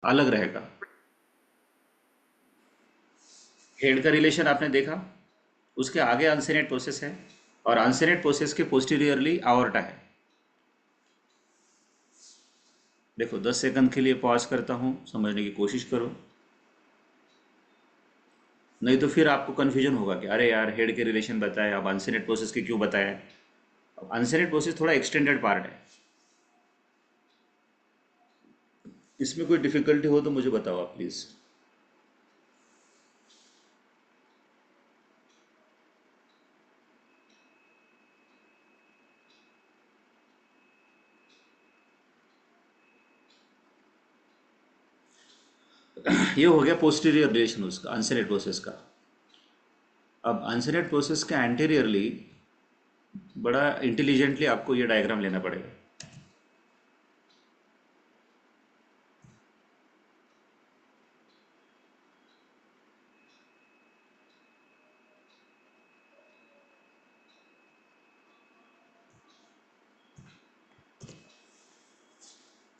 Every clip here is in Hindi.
अलग रहेगा। हेड का रिलेशन आपने देखा, उसके आगे अनसेनेट प्रोसेस है, और अनसेनेट प्रोसेस के पोस्टीरियरली आवर्टा है। देखो 10 सेकंड के लिए पॉज करता हूँ, समझने की कोशिश करो, नहीं तो फिर आपको कन्फ्यूजन होगा कि अरे यार हेड के रिलेशन बताया, अब अनसेनेट प्रोसेस के क्यों बताया। अब अनसेनेट प्रोसेस थोड़ा एक्सटेंडेड पार्ट है, इसमें कोई डिफिकल्टी हो तो मुझे बताओ आप प्लीज़। ये हो गया पोस्टीरियर रिलेशन उसका, अनसेनेट प्रोसेस का। अब अनसेनेट प्रोसेस के एंटीरियरली बड़ा इंटेलिजेंटली आपको ये डायग्राम लेना पड़ेगा।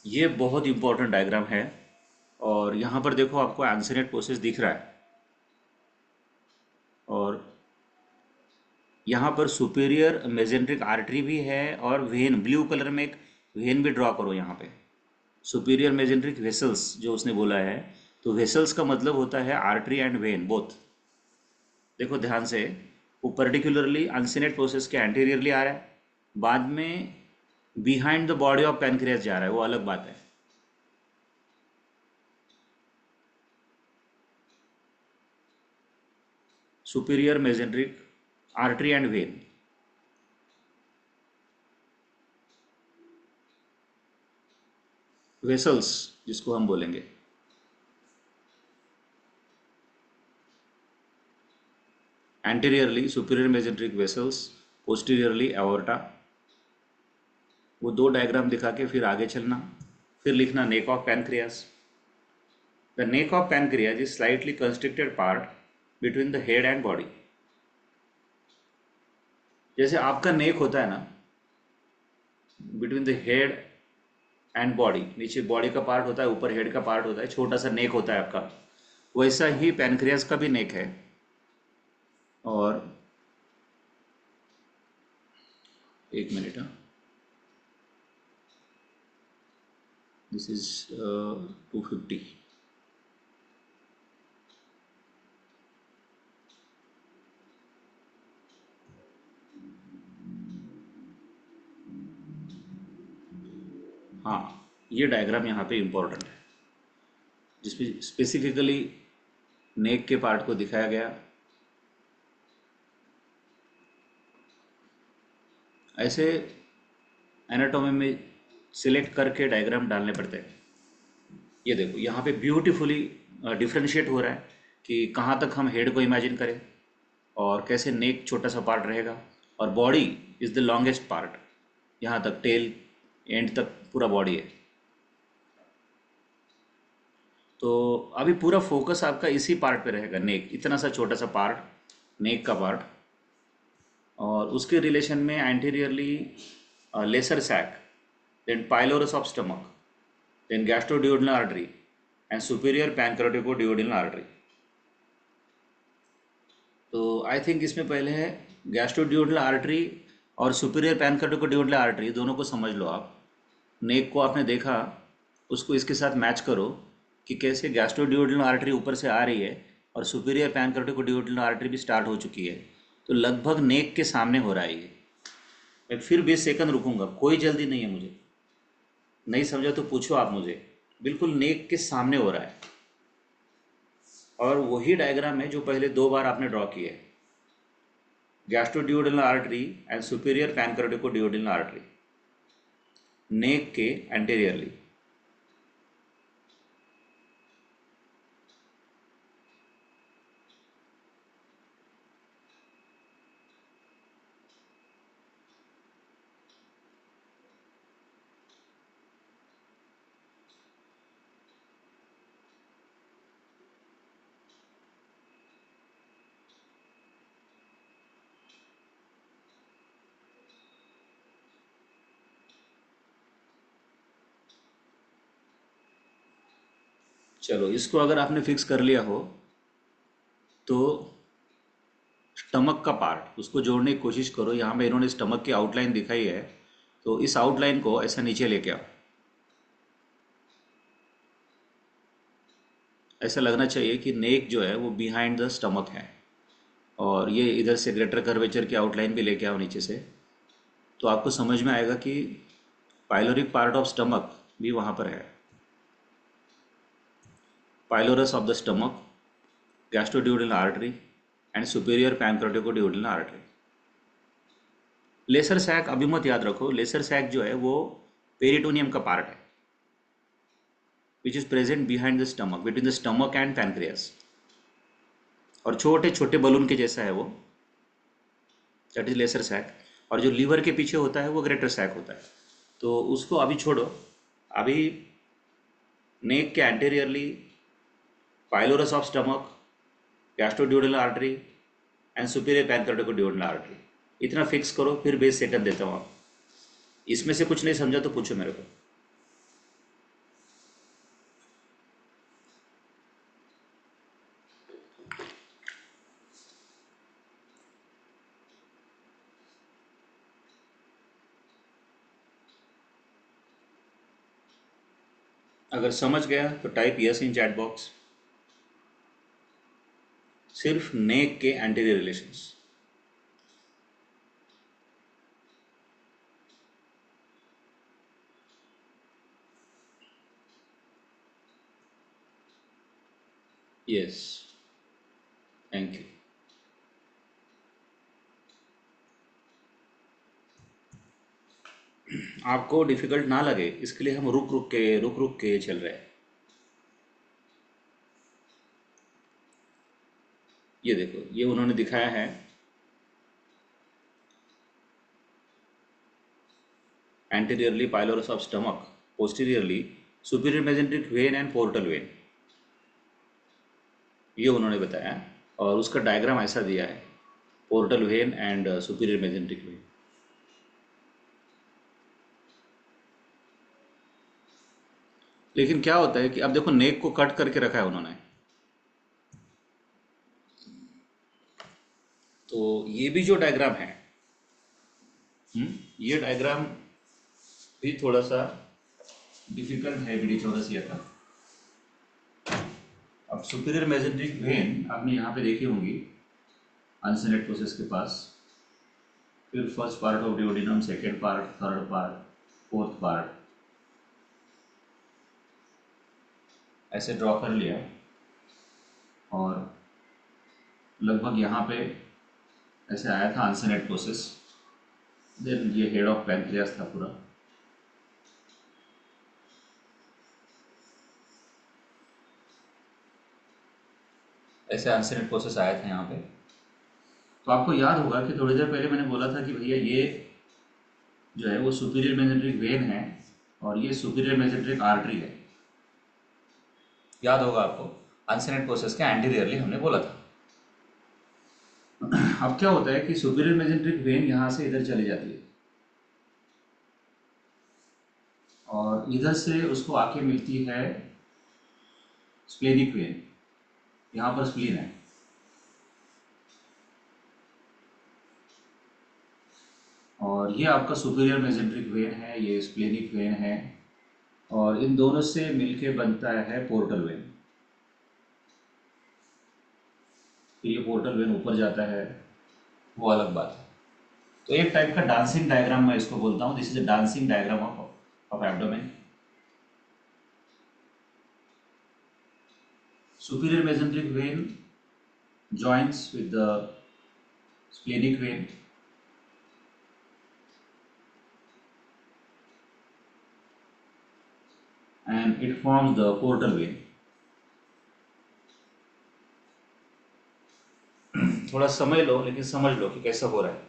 ये बहुत इंपॉर्टेंट डायग्राम है, और यहाँ पर देखो आपको अनसेनेट प्रोसेस दिख रहा है, और यहाँ पर सुपीरियर मेजेंट्रिक आर्टरी भी है, और वेन ब्लू कलर में एक वेन भी ड्रॉ करो यहाँ पे। सुपीरियर मेजेंट्रिक वेसल्स जो उसने बोला है, तो वेसल्स का मतलब होता है आर्टरी एंड वेन बोथ। देखो ध्यान से, वो पर्टिकुलरली अनसेनेट प्रोसेस के एंटीरियरली आ रहा है, बाद में behind the body of pancreas जा रहा है, वो अलग बात है। Superior mesenteric artery and when, vessels जिसको हम बोलेंगे। Anteriorly superior mesenteric vessels, posteriorly aorta. वो दो डायग्राम दिखा के फिर आगे चलना, फिर लिखना neck of pancreas. The neck of pancreas is slightly constricted part between the head and body. जैसे आपका नेक होता है ना, between the head and body, नीचे बॉडी का पार्ट होता है, ऊपर हेड का पार्ट होता है, छोटा सा नेक होता है आपका, वैसा ही पैनक्रियास का भी नेक है। और एक मिनट, हाँ, दिस इज 250। हाँ, ये डायग्राम यहाँ पे इम्पोर्टेंट है, जिसमें स्पेसिफिकली नेक के पार्ट को दिखाया गया। ऐसे एनाटोमी में सिलेक्ट करके डायग्राम डालने पड़ते हैं। ये देखो यहाँ पे ब्यूटीफुली डिफ्रेंशिएट हो रहा है कि कहाँ तक हम हेड को इमेजिन करें, और कैसे नेक छोटा सा पार्ट रहेगा, और body is the longest part, यहाँ तक टेल एंड तक पूरा बॉडी है। तो अभी पूरा फोकस आपका इसी पार्ट पे रहेगा, नेक, इतना सा छोटा सा पार्ट, नेक का पार्ट। और उसके रिलेशन में anteriorly lesser sac, then pylorus of stomach, then gastroduodenal artery and superior pancreaticoduodenal artery. तो आई थिंक इसमें पहले है गैस्ट्रोड्यूodenal आर्टरी और सुपीरियर पैनक्रेटिकोड्यूodenal आर्टरी, दोनों को समझ लो आप। नेक को आपने देखा, उसको इसके साथ मैच करो कि कैसे गैस्ट्रोड्यूodenal आर्टरी ऊपर से आ रही है, और सुपीरियर पैनक्रेटिकोड्यूodenal आर्टरी भी स्टार्ट हो चुकी है। तो लगभग नेक के सामने हो रहा है ये। मैं फिर 20 सेकंड रुकूंगा, कोई जल्दी नहीं है मुझे, नहीं समझा तो पूछो आप मुझे। बिल्कुल नेक के सामने हो रहा है, और वही डायग्राम है जो पहले 2 बार आपने ड्रॉ किया है, gastroduodenal artery and superior pancreaticoduodenal artery, नेक के एंटीरियरली। चलो, इसको अगर आपने फिक्स कर लिया हो तो स्टमक का पार्ट उसको जोड़ने की कोशिश करो। यहाँ पे इन्होंने स्टमक की आउटलाइन दिखाई है, तो इस आउटलाइन को ऐसा नीचे लेके आओ। ऐसा लगना चाहिए कि नेक जो है वो बिहाइंड द स्टमक है, और ये इधर से ग्रेटर कर्वेचर की आउटलाइन भी लेके आओ नीचे से। तो आपको समझ में आएगा कि पाइलोरिक पार्ट ऑफ स्टमक भी वहाँ पर है। Pylorus of the stomach, gastroduodenal artery and superior pancreaticoduodenal artery. Lesser sac अभी मत याद रखो, लेसर सैक जो है वो पेरिटोनियम का पार्ट है, which is present behind the stomach, between the stomach and pancreas, और छोटे छोटे बलून के जैसा है वो, दैट इज लेसर सैक। और जो लीवर के पीछे होता है वो ग्रेटर सैक होता है। तो उसको अभी छोड़ो। अभी नेक के anteriorly pylorus of stomach, gastroduodenal artery and superior pancreaticoduodenal artery, इतना फिक्स करो। फिर बेस सेटअप देता हूँ आप। इसमें से कुछ नहीं समझा तो पूछो मेरे को। अगर समझ गया तो type yes in chat box. सिर्फ नेक के anterior relations. Yes, thank you. आपको डिफिकल्ट ना लगे इसके लिए हम रुक रुक के चल रहे हैं। ये देखो, ये उन्होंने दिखाया है anteriorly pylorus of stomach, posteriorly superior mesenteric when and portal when, ये उन्होंने बताया। और उसका डायग्राम ऐसा दिया है, portal vein and superior mesenteric when. लेकिन क्या होता है कि अब देखो, नेक को कट करके रखा है उन्होंने, तो ये भी जो डायग्राम है, ये डायग्राम भी थोड़ा सा डिफिकल्ट है बीडी चौरसिया का। अब सुपीरियर मेजेंट्रिक वेन आपने यहाँ पे देखी होंगी अनसेनेट प्रोसेस के पास, फिर first part of duodenum, second part, third part, fourth part, ऐसे ड्रॉ कर लिया। और लगभग यहाँ पे ऐसे आया था अनसेनेट प्रोसेस। देन ये हेड ऑफ पैनक्रियास था पूरा। ऐसे अनसेनेट प्रोसेस आया था यहाँ पे। तो आपको याद होगा कि थोड़ी देर पहले मैंने बोला था कि भैया ये जो है वो सुपीरियर मेजेंट्रिक वेन है और ये सुपीरियर मेजेंट्रिक आर्टरी है। याद होगा आपको, अनसेनेट प्रोसेस के एंटीरियरली हमने बोला था। अब क्या होता है कि सुपीरियर मेजेंट्रिक वेन यहाँ से इधर चली जाती है और इधर से उसको आके मिलती है स्प्लेनिक वेन। यहाँ पर स्प्लीन है, और ये आपका सुपीरियर मेजेंट्रिक वेन है, ये स्प्लेनिक वेन है, और इन दोनों से मिलके बनता है पोर्टल वेन। फिर ये पोर्टल वेन ऊपर जाता है, वो अलग बात है। तो एक टाइप का डांसिंग डायग्राम मैं इसको बोलता हूँ। This is a dancing diagram of abdomen. Superior mesenteric when joins with the splenic vein, and it forms the portal vein. थोड़ा समझ लो, लेकिन समझ लो कि कैसा हो रहा है।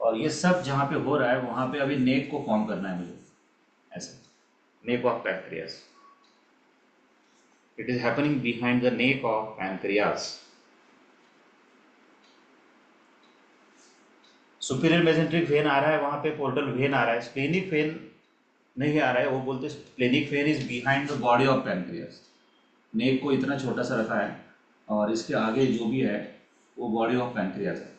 और ये सब जहाँ पे हो रहा है वहाँ पे अभी नेक को फॉर्म करना है मुझे, ऐसे neck of pancreas. It is happening behind the neck of pancreas. Superior mesenteric when आ रहा है, वहाँ पे पोर्टल वेन आ रहा है, स्प्लेनिक वेन नहीं आ रहा है। वो बोलते splenic vein is behind the body of pancreas. Neck को इतना छोटा सा रखा है और इसके आगे जो भी है वो बॉडी ऑफ पैनक्रियाज है।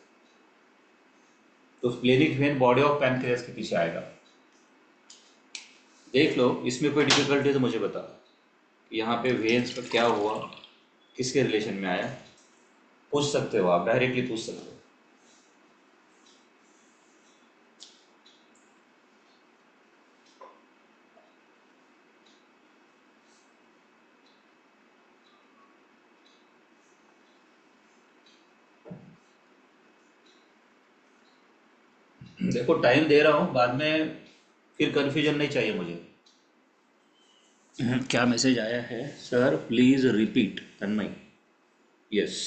तो splenic when body of pancreas के पीछे आएगा। देख लो, इसमें कोई डिफिकल्टी है तो मुझे बता कि यहाँ पे वेन्स का क्या हुआ, किसके रिलेशन में आया। पूछ सकते हो, आप डायरेक्टली पूछ सकते हो। देखो टाइम दे रहा हूँ, बाद में फिर कन्फ्यूजन नहीं चाहिए मुझे। क्या मैसेज आया है? Sir please repeat. Tanmay, yes.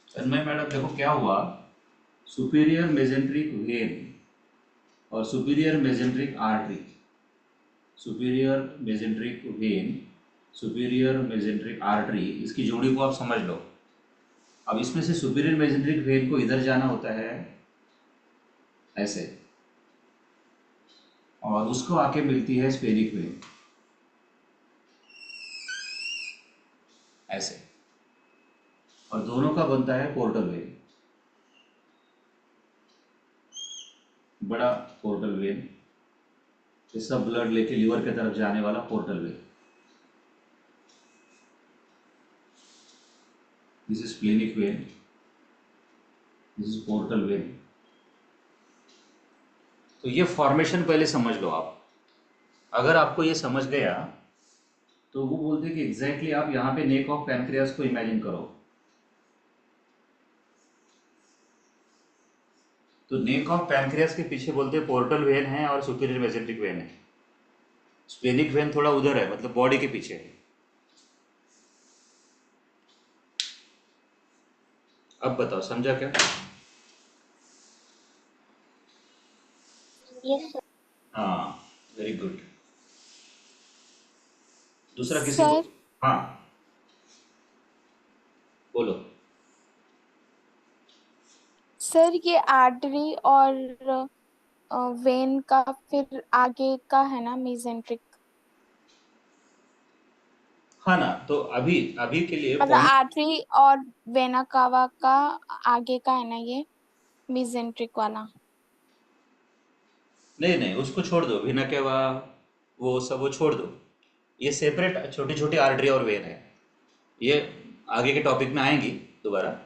Tanmay madam, देखो क्या हुआ, सुपीरियर मेजेंट्रिक वेन और superior mesenteric artery, superior mesenteric when, superior mesenteric artery, इसकी जोड़ी को आप समझ लो। अब इसमें से सुपीरियर मेजेंट्रिक वेन को इधर जाना होता है ऐसे, और उसको आके मिलती है स्पेनिक वेन ऐसे, और दोनों का बनता है पोर्टल वेन, बड़ा पोर्टल वेन, ये सब ब्लड लेके लीवर की तरफ जाने वाला portal vein. This is splenic when, this is portal vein. तो ये फॉर्मेशन पहले समझ लो आप। अगर आपको ये समझ गया तो वो बोलते हैं कि एग्जैक्टली आप यहाँ पे नेक ऑफ पैनक्रियास को इमेजिन करो। तो नेक ऑफ पैनक्रियास के पीछे बोलते हैं पोर्टल वेन है और सुपीरियर मेजेंट्रिक वेन है। स्प्लेनिक वेन थोड़ा उधर है, मतलब बॉडी के पीछे है। अब बताओ समझा क्या? Yes sir. हाँ, वेरी गुड। दूसरा किसी को? सर हाँ, बोलो। सर ये आर्टरी और वेन का फिर आगे का है ना मेसेंट्रिक, हाँ ना, तो अभी अभी के लिए मतलब पॉइंट। आर्टरी और वेना कावा का आगे का है ना ये मेसेंट्रिक वाला। नहीं नहीं, उसको छोड़ दो, बिना के वो सब वो छोड़ दो। ये सेपरेट छोटी छोटी आर्टरी और वेन है, ये आगे के टॉपिक में आएंगी दोबारा।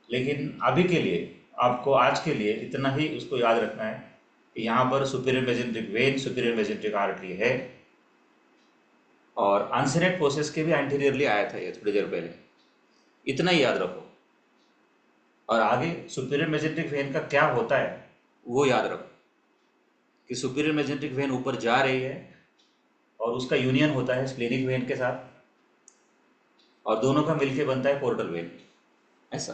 लेकिन अभी के लिए, आपको आज के लिए इतना ही उसको याद रखना है कि यहाँ पर superior mesenteric when, superior mesenteric artery है, और आंसनेट प्रोसेस के भी एंटीरियरली आया था ये थोड़ी देर पहले। इतना ही याद रखो। और आगे सुपीरियर मेजेंट्रिक वेन का क्या होता है वो याद रखो, कि सुपीरियर मेजेंट्रिक वेन ऊपर जा रही है और उसका यूनियन होता है स्प्लेनिक वेन के साथ, और दोनों का मिलके बनता है पोर्टल वेन ऐसा।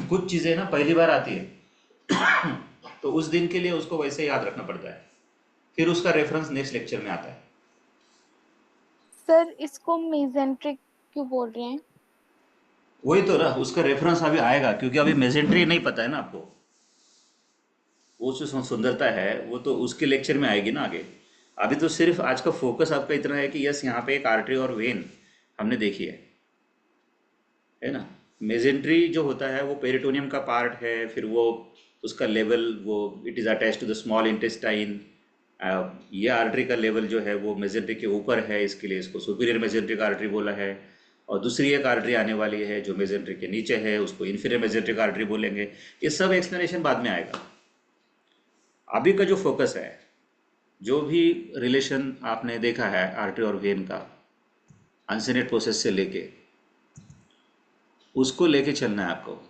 कुछ चीज़ें ना पहली बार आती है तो उस दिन के लिए उसको वैसे याद रखना पड़ता है, फिर उसका रेफरेंस नेक्स्ट लेक्चर में आता है। सर इसको मेसेंट्रिक क्यों बोल रहे हैं? वही तो ना, उसका रेफरेंस अभी आएगा, क्योंकि अभी मेजेंट्री नहीं पता है ना आपको। वो जो सुंदरता है वो तो उसके लेक्चर में आएगी ना आगे। अभी तो सिर्फ आज का फोकस आपका इतना है कि यस, यहाँ पे एक आर्टरी और वेन हमने देखी है ना। मेजेंट्री जो होता है वो पेरिटोनियम का पार्ट है, फिर वो उसका लेवल, वो it is attach to the small intestine. ये आर्टरी का लेवल जो है वो मेजेंट्री के ऊपर है, इसके लिए इसको सुपीरियर मेजेंट्रिक आर्टरी बोला है। और दूसरी एक आर्टरी आने वाली है जो मेजेंट्री के नीचे है, उसको इन्फीरियर मेजेंट्रिक आर्टरी बोलेंगे। ये सब एक्सप्लेनेशन बाद में आएगा। अभी का जो फोकस है, जो भी रिलेशन आपने देखा है आर्टरी और वेन का अनसेनेट प्रोसेस से लेके, उसको लेके चलना है आपको।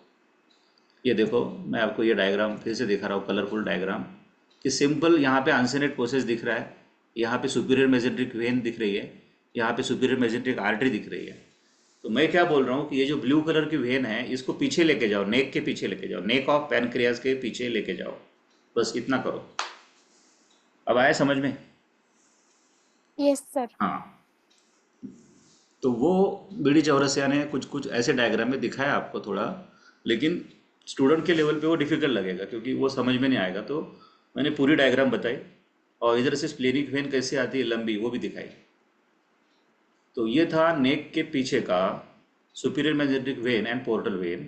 ये देखो, मैं आपको ये डायग्राम फिर से दिखा रहा हूँ, कलरफुल डायग्राम, कि सिंपल यहाँ पे अनसेनेट प्रोसेस दिख रहा है, यहाँ पे सुपीरियर मेजेंट्रिक वेन दिख रही है, यहाँ पे सुपीरियर मेजेंट्रिक आर्टरी दिख रही है। तो मैं क्या बोल रहा हूँ कि ये जो ब्लू कलर की वेन है इसको पीछे लेके जाओ, नेक के पीछे लेके जाओ, नेक ऑफ पैनक्रियाज के पीछे लेके जाओ, बस इतना करो। अब आया समझ में? Yes sir. हाँ, तो वो बीडी चौरसिया ने कुछ कुछ ऐसे डायग्राम में दिखाया आपको थोड़ा, लेकिन स्टूडेंट के लेवल पे वो डिफिकल्ट लगेगा क्योंकि वो समझ में नहीं आएगा। तो मैंने पूरी डायग्राम बताई और इधर से स्प्लेनिक वेन कैसे आती है लंबी वो भी दिखाई। तो ये था नेक के पीछे का superior magnetic vein and portal vein.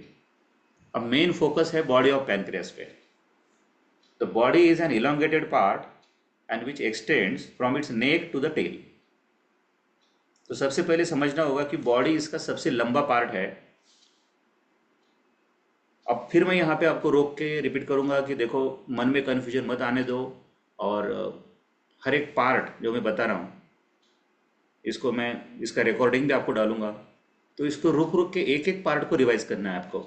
अब मेन फोकस है बॉडी ऑफ पैनक्रियास पे। The body is an elongated part and which extends from its neck to the tail. तो सबसे पहले समझना होगा कि बॉडी इसका सबसे लंबा पार्ट है। अब फिर मैं यहाँ पे आपको रोक के रिपीट करूँगा कि देखो, मन में कन्फ्यूजन मत आने दो। और हर एक पार्ट जो मैं बता रहा हूँ इसको मैं, इसका रिकॉर्डिंग भी आपको डालूंगा। तो इसको रुक रुक के एक एक पार्ट को रिवाइज करना है आपको,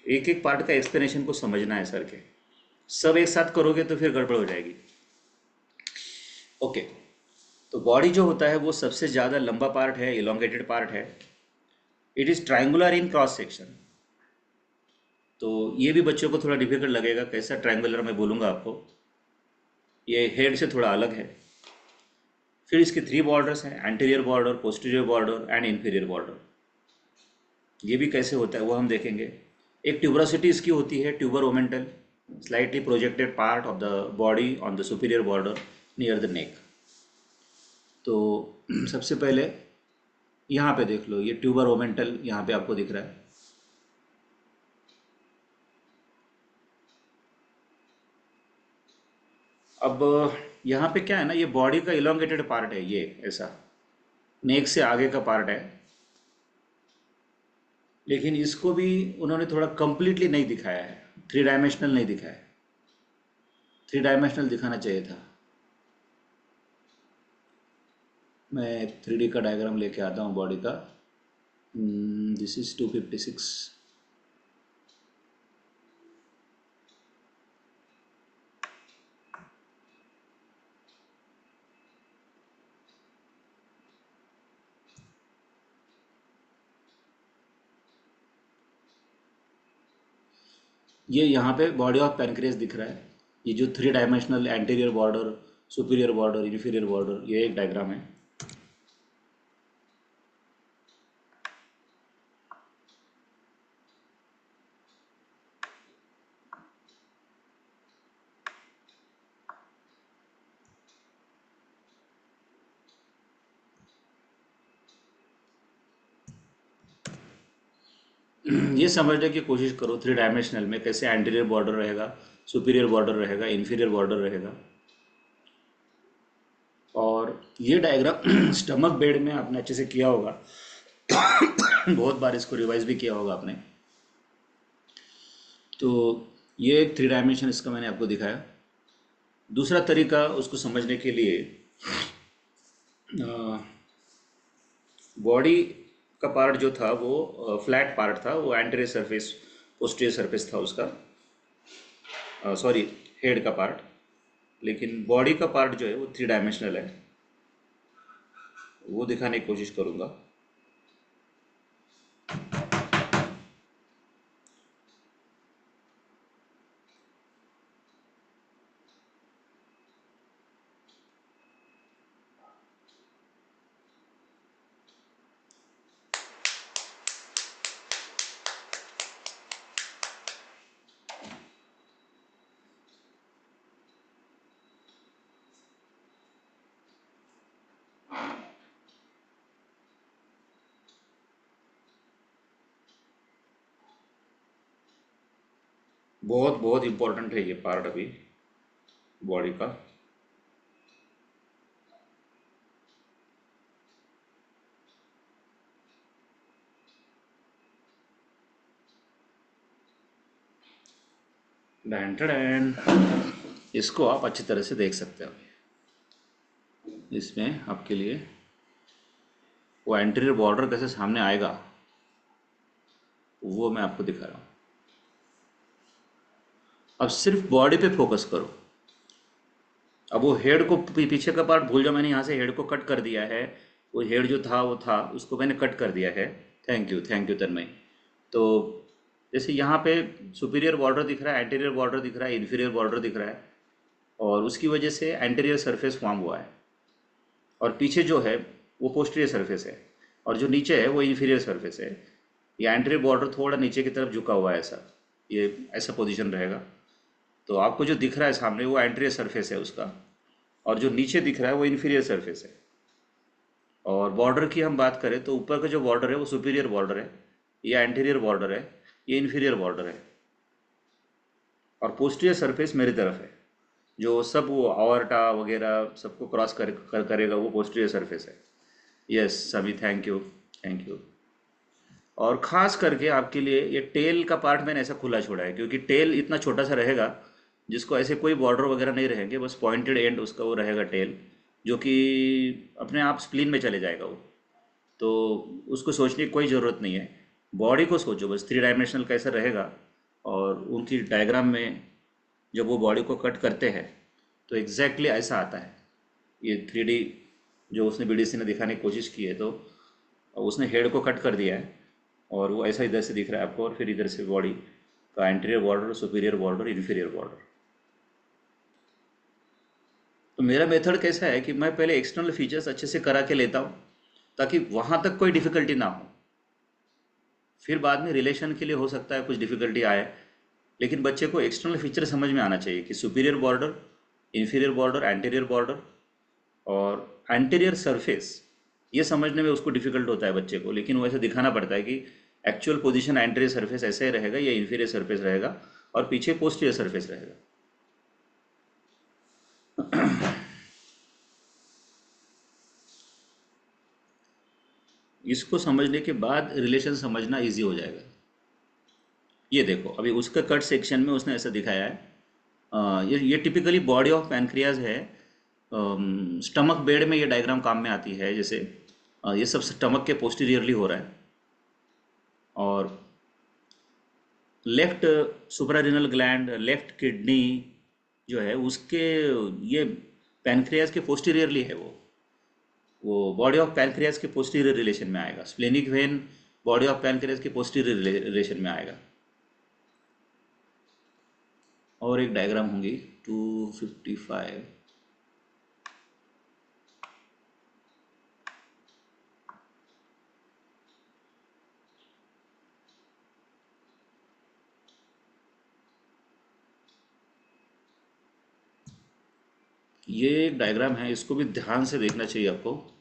एक एक पार्ट का एक्सप्लेनेशन को समझना है सर के। सब एक साथ करोगे तो फिर गड़बड़ हो जाएगी। ओके, तो बॉडी जो होता है वो सबसे ज़्यादा लंबा पार्ट है, इलोंगेटेड पार्ट है। It is triangular in cross section. तो ये भी बच्चों को थोड़ा डिफिकल्ट लगेगा, कैसा ट्रायंगुलर मैं बोलूँगा आपको। ये हेड से थोड़ा अलग है। फिर इसके 3 बॉर्डर्स हैं, anterior border, posterior border and inferior border. ये भी कैसे होता है वो हम देखेंगे। एक ट्यूबरोसिटी इसकी होती है, tuber omental, slightly projected part of the body on the superior border near the neck. तो सबसे पहले यहाँ पे देख लो, ये ट्यूबर ओमेंटल यहाँ पे आपको दिख रहा है। अब यहाँ पे क्या है ना, ये बॉडी का इलोंगेटेड पार्ट है, ये ऐसा नेक से आगे का पार्ट है। लेकिन इसको भी उन्होंने थोड़ा कंप्लीटली नहीं दिखाया है, 3 डायमेंशनल नहीं दिखाया है। 3 डायमेंशनल दिखाना चाहिए था। मैं 3D का डायग्राम लेके आता हूँ बॉडी का। This is 256। ये यहाँ पे बॉडी ऑफ पैनक्रियास दिख रहा है। ये जो 3 dimensional anterior border, superior border, inferior border, ये एक डायग्राम है। ये समझने की कोशिश करो 3 डायमेंशनल में कैसे एंटीरियर बॉर्डर रहेगा, सुपीरियर बॉर्डर रहेगा, इन्फीरियर बॉर्डर रहेगा। और ये डायग्राम स्टमक बेड में आपने अच्छे से किया होगा। बहुत बार इसको रिवाइज भी किया होगा आपने। तो ये एक 3 डायमेंशन इसका मैंने आपको दिखाया। दूसरा तरीका उसको समझने के लिए, बॉडी का पार्ट जो था वो फ्लैट पार्ट था, वो एंटीरियर सरफेस, पोस्टीरियर सरफेस था उसका, सॉरी हेड का पार्ट। लेकिन बॉडी का पार्ट जो है वो 3 डायमेंशनल है, वो दिखाने की कोशिश करूँगा। बहुत बहुत इम्पोर्टेंट है ये पार्ट अभी बॉडी का। डैन, इसको आप अच्छी तरह से देख सकते हो। इसमें आपके लिए वो एंटीरियर बॉर्डर कैसे सामने आएगा वो मैं आपको दिखा रहा हूँ। अब सिर्फ बॉडी पे फोकस करो। अब वो हेड को पीछे का पार्ट भूल जाओ, मैंने यहाँ से हेड को कट कर दिया है। वो हेड जो था वो था, उसको मैंने कट कर दिया है। थैंक यू तन्मय। तो जैसे यहाँ पे सुपीरियर बॉर्डर दिख रहा है, एंटीरियर बॉर्डर दिख रहा है, इन्फीरियर बॉर्डर दिख रहा है, और उसकी वजह से एंटीरियर सरफेस फॉर्म हुआ है। और पीछे जो है वो पोस्टीरियर सरफेस है, और जो नीचे है वो इन्फीरियर सरफेस है। ये एंटीरियर बॉर्डर थोड़ा नीचे की तरफ झुका हुआ है, ऐसा ये ऐसा पोजीशन रहेगा। तो आपको जो दिख रहा है सामने वो एंटीरियर सरफेस है उसका, और जो नीचे दिख रहा है वो इन्फीरियर सरफेस है। और बॉर्डर की हम बात करें तो ऊपर का जो बॉर्डर है वो सुपीरियर बॉर्डर है, या एंटीरियर बॉर्डर है, ये इन्फीरियर बॉर्डर है। और पोस्टीरियर सरफेस मेरी तरफ है, जो सब वो आवर्टा वगैरह सबको क्रॉस करेगा, वो पोस्टीरियर सरफेस है। यस सभी, थैंक यू, थैंक यू। और ख़ास करके आपके लिए ये टेल का पार्ट मैंने ऐसा खुला छोड़ा है, क्योंकि टेल इतना छोटा सा रहेगा जिसको ऐसे कोई बॉर्डर वगैरह नहीं रहेंगे, बस पॉइंटेड एंड उसका वो रहेगा टेल, जो कि अपने आप स्प्लिन में चले जाएगा वो। तो उसको सोचने की कोई ज़रूरत नहीं है। बॉडी को सोचो बस, थ्री डायमेंशनल कैसा रहेगा। और उनकी डायग्राम में जब वो बॉडी को कट करते हैं तो एग्जैक्टली ऐसा आता है। ये 3D जो उसने BDC ने दिखाने की कोशिश की है, तो उसने हेड को कट कर दिया है और वो ऐसा इधर से दिख रहा है आपको, और फिर इधर से बॉडी का anterior border, superior border, inferior border. तो मेरा मेथड कैसा है कि मैं पहले एक्सटर्नल फीचर्स अच्छे से करा के लेता हूँ, ताकि वहाँ तक कोई डिफ़िकल्टी ना हो। फिर बाद में रिलेशन के लिए हो सकता है कुछ डिफ़िकल्टी आए, लेकिन बच्चे को एक्सटर्नल फीचर समझ में आना चाहिए कि superior border, inferior border, anterior border और एंटीरियर सरफेस। ये समझने में उसको डिफ़िकल्ट होता है बच्चे को, लेकिन वो ऐसे दिखाना पड़ता है कि एक्चुअल पोजीशन एंटीरियर सरफेस ऐसे रहेगा या इन्फीरियर सरफेस रहेगा, और पीछे पोस्टीरियर सरफेस रहेगा। इसको समझने के बाद रिलेशन समझना इजी हो जाएगा। ये देखो, अभी उसका कट सेक्शन में उसने ऐसा दिखाया है। ये टिपिकली बॉडी ऑफ पैनक्रियाज है। स्टमक बेड में ये डायग्राम काम में आती है, जैसे ये सब स्टमक के पोस्टीरियरली हो रहा है। और left suprarenal gland, left kidney जो है उसके, ये पैनक्रियाज के पोस्टीरियरली है वो बॉडी ऑफ पैनक्रियाज के पोस्टीरियर रिलेशन में आएगा। Splenic when body of pancreas के पोस्टीरियर रिलेशन में आएगा। और एक डायग्राम होंगी 255। ये एक डायग्राम है, इसको भी ध्यान से देखना चाहिए आपको।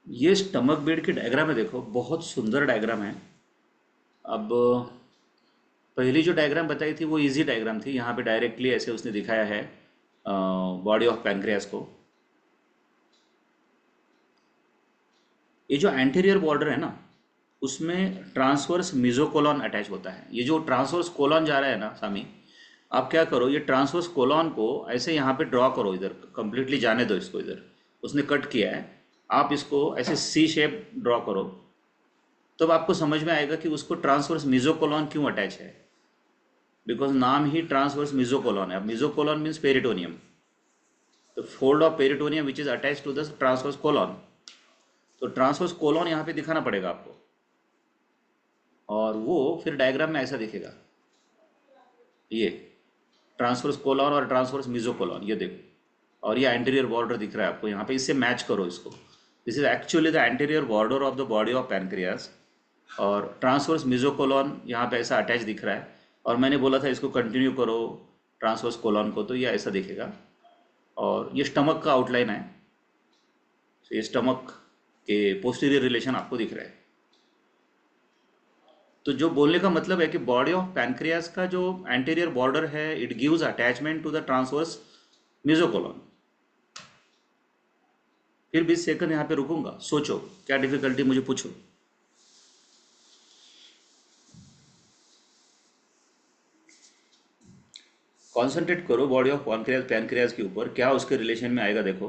ये स्टमक बेड की डायग्राम है, देखो बहुत सुंदर डायग्राम है। अब पहली जो डायग्राम बताई थी वो इजी डायग्राम थी, यहाँ पे डायरेक्टली ऐसे उसने दिखाया है बॉडी ऑफ पैनक्रियास को। ये जो एंटीरियर बॉर्डर है ना, उसमें ट्रांसवर्स मिजोकोलॉन अटैच होता है। ये जो ट्रांसवर्स कोलॉन जा रहा है ना सामी, आप क्या करो, ये ट्रांसवर्स कोलॉन को ऐसे यहाँ पे ड्रॉ करो, इधर कंप्लीटली जाने दो इसको, इधर उसने कट किया है, आप इसको ऐसे सी शेप ड्रॉ करो, तब आपको समझ में आएगा कि उसको ट्रांसवर्स मिजोकोलॉन क्यों अटैच है। बिकॉज नाम ही ट्रांसवर्स मिजोकोलॉन है। अब mesocolon means peritoneum, the fold of peritoneum which is attach to the transverse colon. तो ट्रांसवर्स कोलॉन यहाँ पे दिखाना पड़ेगा आपको, और वो फिर डायग्राम में ऐसा दिखेगा। ये ट्रांसवर्स कोलॉन और ट्रांसवर्स मिजोकोलॉन, ये देखो, और ये एंटीरियर बॉर्डर दिख रहा है आपको यहाँ पे, इससे मैच करो इसको। This is actually the anterior border of the body of pancreas, और ट्रांसवर्स मिजोकोलॉन यहाँ पे ऐसा अटैच दिख रहा है। और मैंने बोला था इसको कंटिन्यू करो ट्रांसवर्स कोलॉन को, तो ये ऐसा दिखेगा। और ये स्टमक का आउटलाइन है, तो ये स्टमक के पोस्टीरियर रिलेशन आपको दिख रहा है। तो जो बोलने का मतलब है कि बॉडी ऑफ पैनक्रियास का जो एंटीरियर बॉर्डर है, it gives attachment to the transverse mesocolon. फिर 20 सेकंड यहाँ पे रुकूंगा, सोचो क्या डिफिकल्टी, मुझे पूछो। कॉन्सेंट्रेट करो बॉडी ऑफ पैनक्रियास, पैनक्रियास के ऊपर, क्या उसके रिलेशन में आएगा देखो।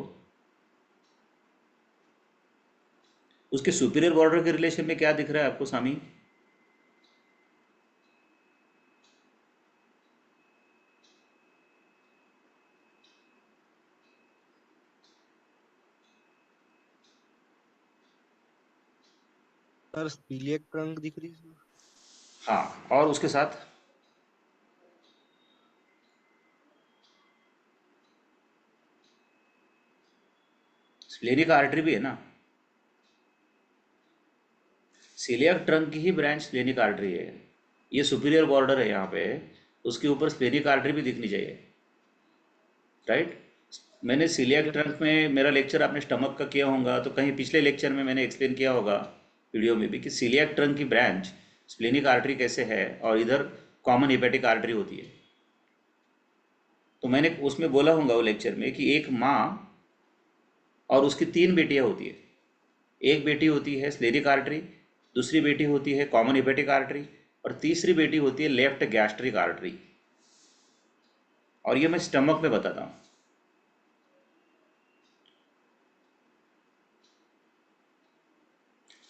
उसके सुपीरियर बॉर्डर के रिलेशन में क्या दिख रहा है आपको सामी? सर सीलिएक ट्रंक दिख रही है इसमें। हाँ, और उसके साथ स्प्लेनिक आर्टरी भी है ना। सीलियक ट्रंक की ही ब्रांच स्प्लेनिक आर्टरी है। ये सुपीरियर बॉर्डर है यहाँ पे, उसके ऊपर स्प्लेनिक आर्टरी भी दिखनी चाहिए, राइट। मैंने सीलियक यस सर। ट्रंक में, मेरा लेक्चर आपने स्टमक का किया होगा तो कहीं पिछले लेक्चर में मैंने एक्सप्लेन किया होगा वीडियो में भी कि सीलियक ट्रंक की ब्रांच स्प्लेनिक आर्टरी कैसे है और इधर कॉमन हिपेटिक आर्टरी होती है। तो मैंने उसमें बोला होगा वो लेक्चर में कि एक माँ और उसकी तीन बेटियां होती है। एक बेटी होती है स्प्लेनिक आर्टरी, दूसरी बेटी होती है कॉमन हिपेटिक आर्टरी, और तीसरी बेटी होती है लेफ्ट गैस्ट्रिक आर्टरी। और ये मैं स्टमक में बताता हूँ।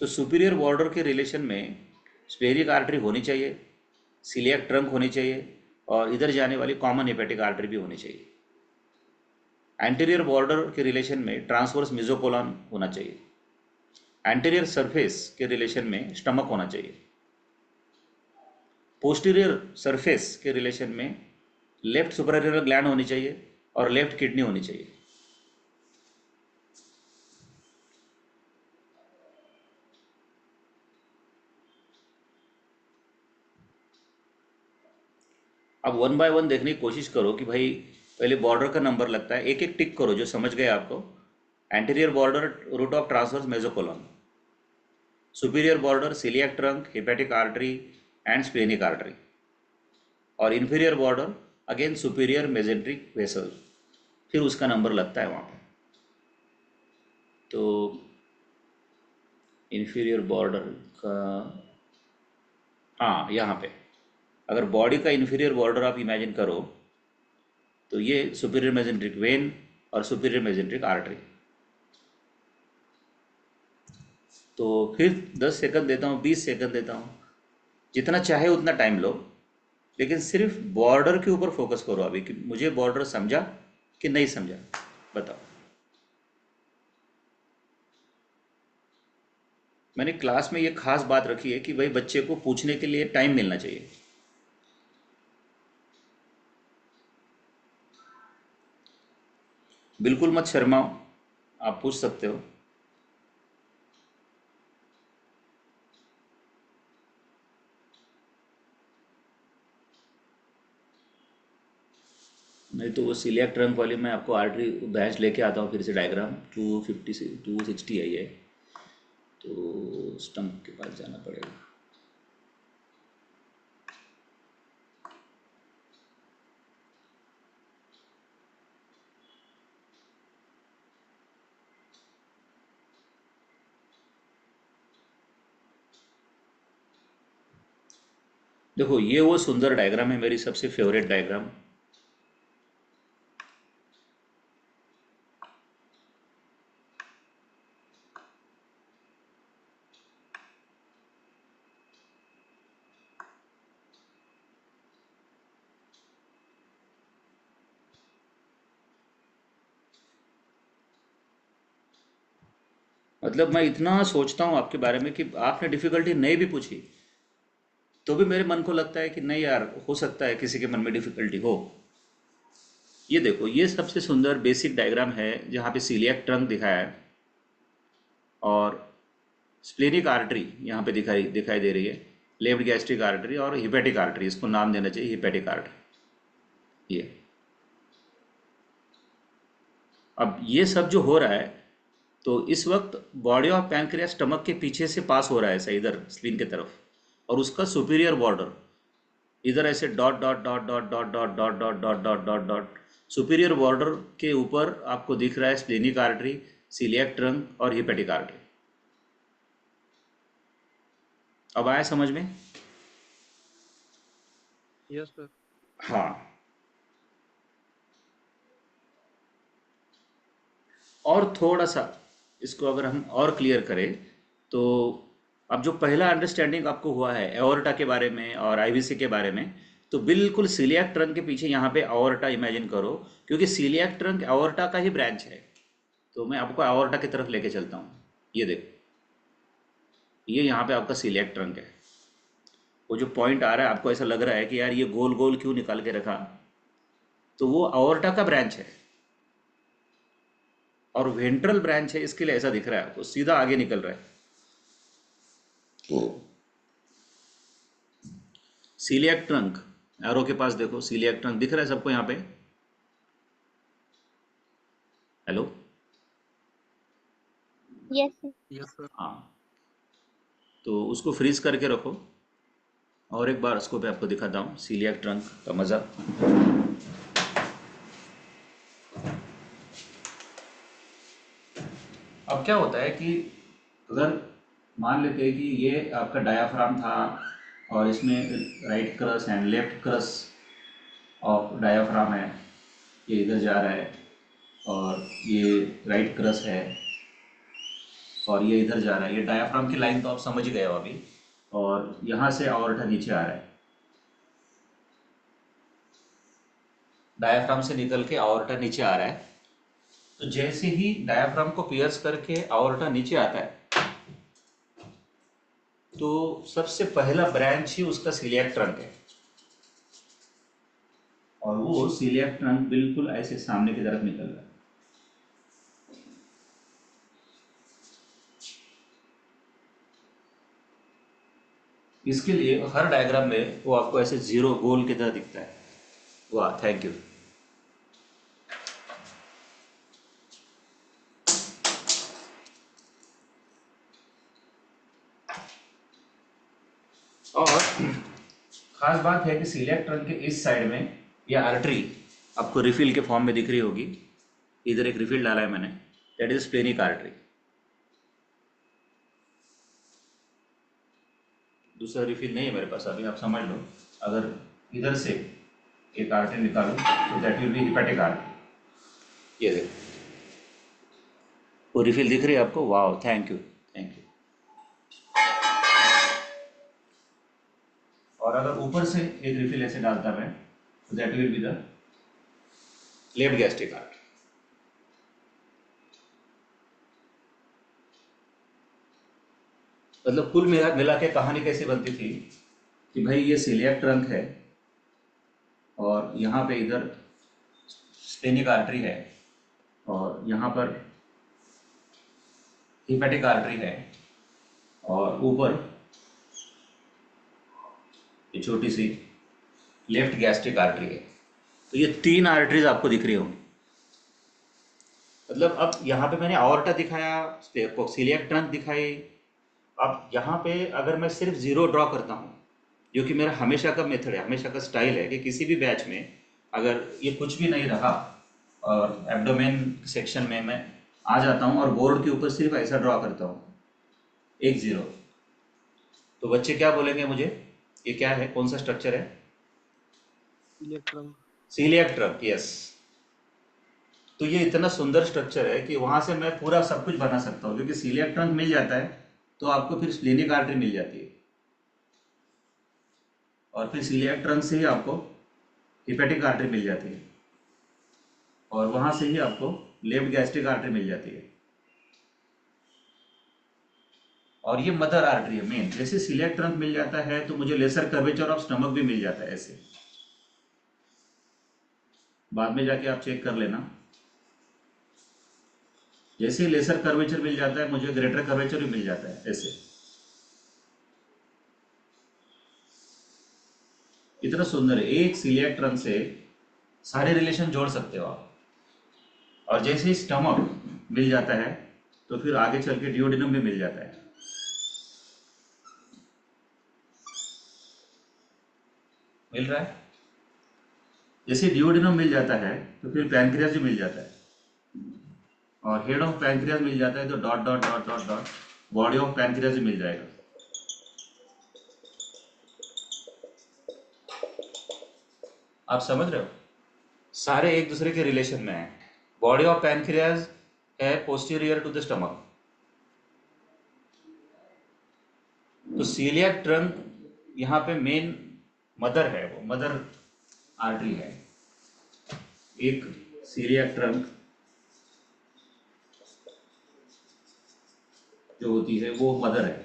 तो सुपीरियर बॉर्डर के रिलेशन में स्प्लेनिक आर्टरी होनी चाहिए, सीलियक ट्रंक होनी चाहिए, और इधर जाने वाली कॉमन हेपेटिक आर्टरी भी होनी चाहिए। एंटीरियर बॉर्डर के रिलेशन में ट्रांसवर्स मेसोकोलॉन होना चाहिए। एंटीरियर सरफेस के रिलेशन में स्टमक होना चाहिए। पोस्टीरियर सरफेस के रिलेशन में लेफ्ट सुपररियर ग्लैंड होनी चाहिए और लेफ्ट किडनी होनी चाहिए। अब वन बाय वन देखने की कोशिश करो कि भाई पहले बॉर्डर का नंबर लगता है, एक एक टिक करो जो समझ गए आपको। Anterior border root of transverse mesocolon, superior border celiac trunk hepatic artery and splenic artery, और inferior border again superior mesenteric vessel, फिर उसका नंबर लगता है वहाँ पे। तो इन्फीरियर बॉर्डर का, हाँ यहाँ पे अगर बॉडी का इन्फीरियर बॉर्डर आप इमेजिन करो तो ये सुपीरियर मेजेंट्रिक वेन और सुपीरियर मेजेंट्रिक आर्टरी। तो फिर 10 सेकंड देता हूँ, 20 सेकंड देता हूँ, जितना चाहे उतना टाइम लो, लेकिन सिर्फ बॉर्डर के ऊपर फोकस करो अभी कि मुझे बॉर्डर समझा कि नहीं समझा, बताओ। मैंने क्लास में ये खास बात रखी है कि भाई बच्चे को पूछने के लिए टाइम मिलना चाहिए। बिल्कुल मत शर्माओ, आप पूछ सकते हो। नहीं तो वो सिलियक ट्रंक वाली मैं आपको आर्टरी बैच लेके आता हूँ फिर से, डायग्राम 250 से 260 है ये, तो स्टम्प के पास जाना पड़ेगा। देखो ये वो सुंदर डायग्राम है, मेरी सबसे फेवरेट डायग्राम। मतलब मैं इतना सोचता हूँ आपके बारे में कि आपने डिफिकल्टी नहीं भी पूछी तो भी मेरे मन को लगता है कि नहीं यार, हो सकता है किसी के मन में डिफिकल्टी हो। ये देखो, ये सबसे सुंदर बेसिक डायग्राम है जहाँ पे सीलियक ट्रंक दिखाया है और स्प्लेनिक आर्टरी यहाँ पे दिखाई दिखाई दे रही है, लेफ्ट गैस्ट्रिक आर्टरी और हिपेटिक आर्टरी, इसको नाम देना चाहिए हिपेटिक आर्टरी। ये अब ये सब जो हो रहा है, तो इस वक्त बॉडी ऑफ पैंक्रियास स्टमक के पीछे से पास हो रहा है ऐसा इधर स्प्लीन की तरफ, और उसका सुपीरियर बॉर्डर इधर ऐसे dot dot dot dot dot dot dot dot dot dot dot dot, superior border के ऊपर आपको दिख रहा है स्प्लेनिक आर्टरी, सीलियक ट्रंक और हिपेटिक आर्टरी। अब आया समझ में? Yes sir. हाँ। और थोड़ा सा इसको अगर हम और क्लियर करें तो अब जो पहला अंडरस्टैंडिंग आपको हुआ है एओर्टा के बारे में और आईवीसी के बारे में, तो बिल्कुल सीलियक ट्रंक के पीछे यहाँ पे एओर्टा इमेजिन करो, क्योंकि सीलियक ट्रंक एओर्टा का ही ब्रांच है। तो मैं आपको एओर्टा की तरफ लेके चलता हूँ। ये देखो, ये यहाँ पे आपका सीलिएक ट्रंक है। वो जो पॉइंट आ रहा है आपको ऐसा लग रहा है कि यार ये गोल गोल क्यों निकाल के रखा, तो वो अओर्टा का ब्रांच है और वेंट्रल ब्रांच है, इसके लिए ऐसा दिख रहा है आपको, सीधा आगे निकल रहा है। सीलिएक ट्रंक, एरो के पास देखो, सीलिएक ट्रंक दिख रहा है सबको यहाँ पे? हेलो? यस। Yes sir. हाँ, तो उसको फ्रीज करके रखो और एक बार उसको भी आपको दिखाता हूँ सीलिएक ट्रंक का मज़ा। अब क्या होता है कि अगर मान लेते हैं कि ये आपका डायाफ्राम था और इसमें right cross and left cross of diaphragm है, ये इधर जा रहा है और ये राइट क्रस है और ये इधर जा रहा है, ये डायाफ्राम की लाइन तो आप समझ गए हो अभी, और यहाँ से आवर्टा नीचे आ रहा है, डायाफ्राम से निकल के आवर्टा नीचे आ रहा है। तो जैसे ही डायाफ्राम को पियर्स करके आवर्टा नीचे आता है तो सबसे पहला ब्रांच ही उसका सीलिएक ट्रंक है, और वो सीलिएक ट्रंक बिल्कुल ऐसे सामने की तरफ निकल रहा है। इसके लिए हर डायग्राम में वो आपको ऐसे जीरो गोल की तरह दिखता है। वाह, थैंक यू। और खास बात है कि सीलिएक ट्रंक के इस साइड में ये आर्टरी आपको रिफिल के फॉर्म में दिख रही होगी, इधर एक रिफिल डाला है मैंने, दैट इज स्प्लेनिक आर्टरी। दूसरा रिफिल नहीं है मेरे पास अभी, आप समझ लो। अगर इधर से एक आर्टरी निकालो तो that will be hepatic artery. ये देखो, वो रिफिल दिख रही है आपको? वाह, थैंक यू, थैंक यू। और अगर ऊपर से एक रिफिल ऐसे डालता मैं तो that will be the left gastric artery. मतलब कुल मिला मिला के कहानी कैसी बनती थी कि भाई ये सीलिएक ट्रंक है और यहाँ पे इधर स्प्लेनिक आर्टरी है और यहाँ पर हिपैटिक आर्टरी है और ऊपर ये छोटी सी लेफ्ट गैस्ट्रिक आर्टरी है। तो ये तीन आर्टरीज आपको दिख रही होंगी। मतलब अब यहाँ पे मैंने आवर्टा दिखाया, सीलिएक ट्रंक दिखाई। अब यहाँ पे अगर मैं सिर्फ जीरो ड्रॉ करता हूँ, जो कि मेरा हमेशा का मेथड है, हमेशा का स्टाइल है कि किसी भी बैच में अगर ये कुछ भी नहीं रहा और एब्डोमेन सेक्शन में मैं आ जाता हूँ और बोर्ड के ऊपर सिर्फ ऐसा ड्रॉ करता हूँ, एक जीरो, तो बच्चे क्या बोलेंगे मुझे, ये क्या है, कौन सा स्ट्रक्चर है? Celiac trunk. Celiac trunk, yes. तो ये इतना सुंदर स्ट्रक्चर है कि वहाँ से मैं पूरा सब कुछ बना सकता हूँ, क्योंकि सीलिएक ट्रंक मिल जाता है तो आपको फिर स्प्लेनिक आर्टरी मिल जाती है और फिर सीलिएक ट्रंक से ही आपको हिपैटिक आर्टरी मिल जाती है और वहाँ से ही आपको लेफ्ट गैस्ट्रिक आर्टरी मिल जाती है। और ये मदर आर्टरी है मेन। जैसे सीलिएक ट्रंक मिल जाता है तो मुझे लेसर कर्वेचर ऑफ स्टमक भी मिल जाता है ऐसे, बाद में जाके आप चेक कर लेना। जैसे ही लेसर कर्वेचर मिल जाता है मुझे ग्रेटर कर्वेचर भी मिल जाता है ऐसे। इतना सुंदर है, एक सीलिएक ट्रंक से सारे रिलेशन जोड़ सकते हो आप। और जैसे ही स्टमक मिल जाता है तो फिर आगे चल के डिओडिनम भी मिल जाता है। मिल रहा है? जैसे डिओडिनम मिल जाता है तो फिर पैनक्रियाज भी मिल जाता है और हेड ऑफ पैनक्रियाज मिल जाता है तो dot dot dot dot dot body of pancreas भी मिल जाएगा। आप समझ रहे हो? सारे एक दूसरे के रिलेशन में है। बॉडी ऑफ पैनक्रियाज है पोस्टीरियर टू द स्टमक, तो सीलिएक ट्रंक यहाँ पे मेन मदर है, वो मदर आर्टरी है। एक सीलिएक ट्रंक जो होती है वो मदर है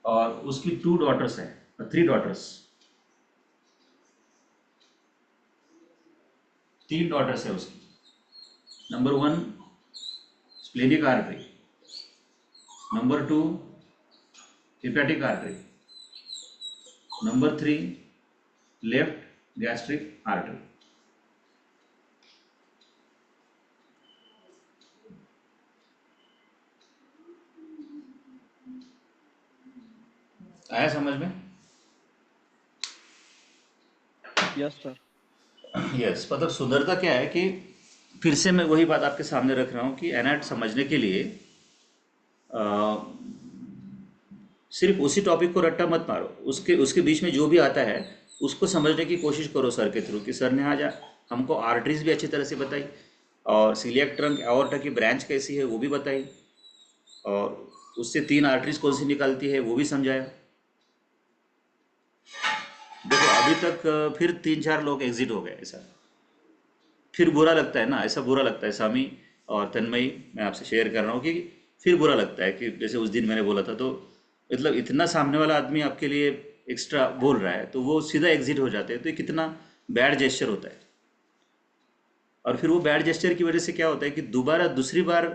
और उसकी 2 डॉटर्स हैं, 3 डॉटर्स, 3 डॉटर्स है उसकी। Number 1 splenic artery, number 2 hepatic artery, number 3 left gastric artery. आया समझ में? Yes sir. यस, मतलब सुंदरता क्या है कि फिर से मैं वही बात आपके सामने रख रहा हूँ कि एनएट समझने के लिए अ, सिर्फ उसी टॉपिक को रट्टा मत मारो, उसके उसके बीच में जो भी आता है उसको समझने की कोशिश करो सर के थ्रू, कि सर ने आज हमको आर्टरीज भी अच्छी तरह से बताई, और सीलिएक ट्रंक एओर्टा की ब्रांच कैसी है वो भी बताई, और उससे 3 आर्टरीज कौन सी निकलती है वो भी समझाया। देखो अभी तक फिर 3-4 लोग एग्जिट हो गए, ऐसा फिर बुरा लगता है ना, ऐसा बुरा लगता है स्वामी और तन्मयी, मैं आपसे शेयर कर रहा हूँ कि फिर बुरा लगता है कि जैसे उस दिन मैंने बोला था, तो मतलब इतना सामने वाला आदमी आपके लिए एक्स्ट्रा बोल रहा है तो वो सीधा एग्जिट हो जाते हैं, तो ये कितना बैड जेस्चर होता है। और फिर वो बैड जेस्चर की वजह से क्या होता है कि दोबारा दूसरी बार